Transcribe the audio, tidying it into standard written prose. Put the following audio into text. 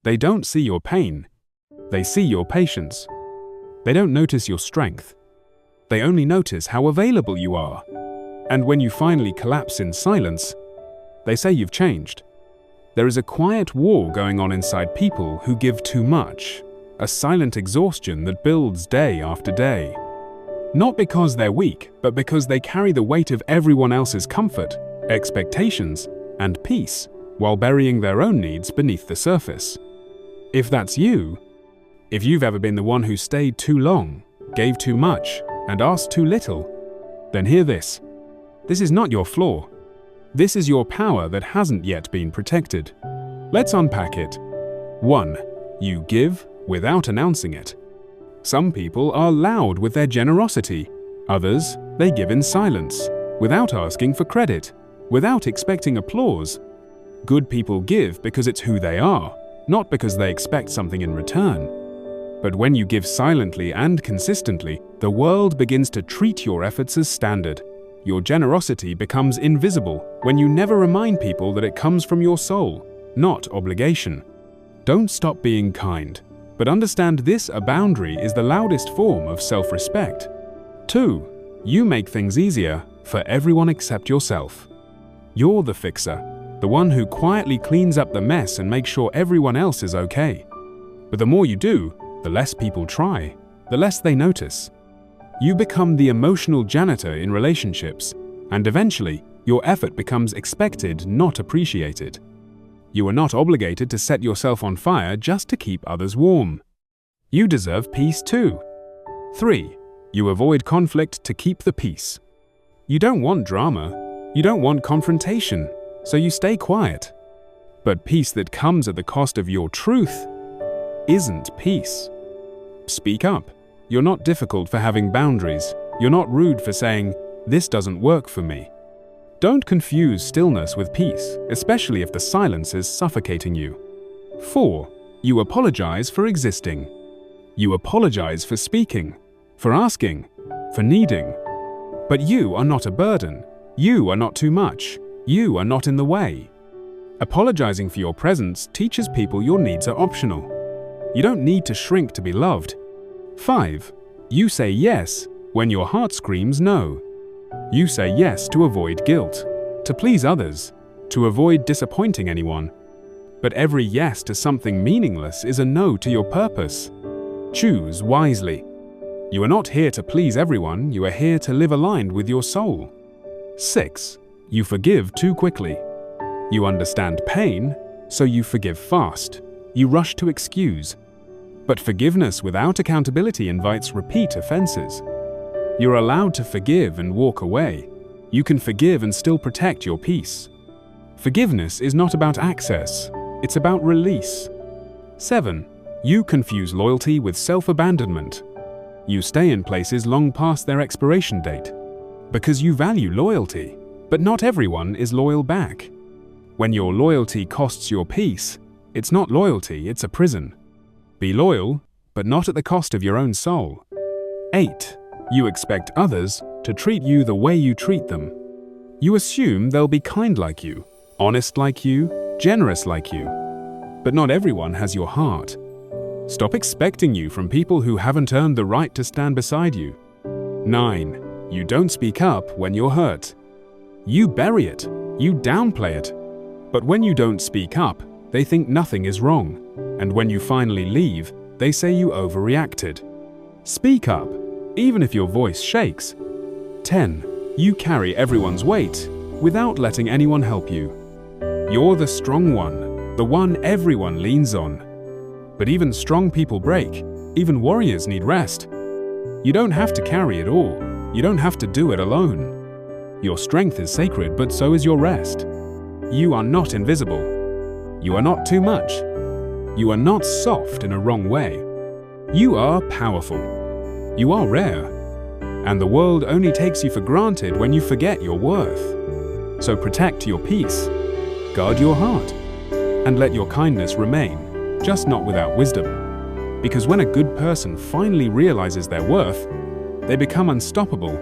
They don't see your pain. They see your patience. They don't notice your strength. They only notice how available you are. And when you finally collapse in silence, they say you've changed. There is a quiet war going on inside people who give too much, a silent exhaustion that builds day after day. Not because they're weak, but because they carry the weight of everyone else's comfort, expectations, and peace, while burying their own needs beneath the surface. If that's you, if you've ever been the one who stayed too long, gave too much, and asked too little, then hear this. This is not your flaw. This is your power that hasn't yet been protected. Let's unpack it. 1. You give without announcing it. Some people are loud with their generosity. Others, they give in silence, without asking for credit, without expecting applause. Good people give because it's who they are, not because they expect something in return. But when you give silently and consistently, the world begins to treat your efforts as standard. Your generosity becomes invisible when you never remind people that it comes from your soul, not obligation. Don't stop being kind, but understand this: a boundary is the loudest form of self-respect. 2. You make things easier for everyone except yourself. You're the fixer, the one who quietly cleans up the mess and makes sure everyone else is okay. But the more you do, the less people try, the less they notice. You become the emotional janitor in relationships, and eventually, your effort becomes expected, not appreciated. You are not obligated to set yourself on fire just to keep others warm. You deserve peace too. 3. You avoid conflict to keep the peace. You don't want drama. You don't want confrontation, so you stay quiet. But peace that comes at the cost of your truth isn't peace. Speak up. You're not difficult for having boundaries. You're not rude for saying, "This doesn't work for me." Don't confuse stillness with peace, especially if the silence is suffocating you. 4. You apologize for existing. You apologize for speaking, for asking, for needing. But you are not a burden. You are not too much. You are not in the way. Apologizing for your presence teaches people your needs are optional. You don't need to shrink to be loved. 5. You say yes when your heart screams no. You say yes to avoid guilt, to please others, to avoid disappointing anyone. But every yes to something meaningless is a no to your purpose. Choose wisely. You are not here to please everyone, you are here to live aligned with your soul. 6. You forgive too quickly. You understand pain, so you forgive fast. You rush to excuse. But forgiveness without accountability invites repeat offenses. You're allowed to forgive and walk away. You can forgive and still protect your peace. Forgiveness is not about access, it's about release. 7. You confuse loyalty with self-abandonment. You stay in places long past their expiration date. Because you value loyalty, but not everyone is loyal back. When your loyalty costs your peace, it's not loyalty, it's a prison. Be loyal, but not at the cost of your own soul. 8. You expect others to treat you the way you treat them. You assume they'll be kind like you, honest like you, generous like you. But not everyone has your heart. Stop expecting you from people who haven't earned the right to stand beside you. 9. You don't speak up when you're hurt. You bury it, you downplay it. But when you don't speak up, they think nothing is wrong. And when you finally leave, they say you overreacted. Speak up, even if your voice shakes. 10. You carry everyone's weight without letting anyone help you. You're the strong one, the one everyone leans on. But even strong people break, even warriors need rest. You don't have to carry it all. You don't have to do it alone. Your strength is sacred, but so is your rest. You are not invisible. You are not too much. You are not soft in a wrong way. You are powerful. You are rare. And the world only takes you for granted when you forget your worth. So protect your peace, guard your heart, and let your kindness remain, just not without wisdom. Because when a good person finally realizes their worth, they become unstoppable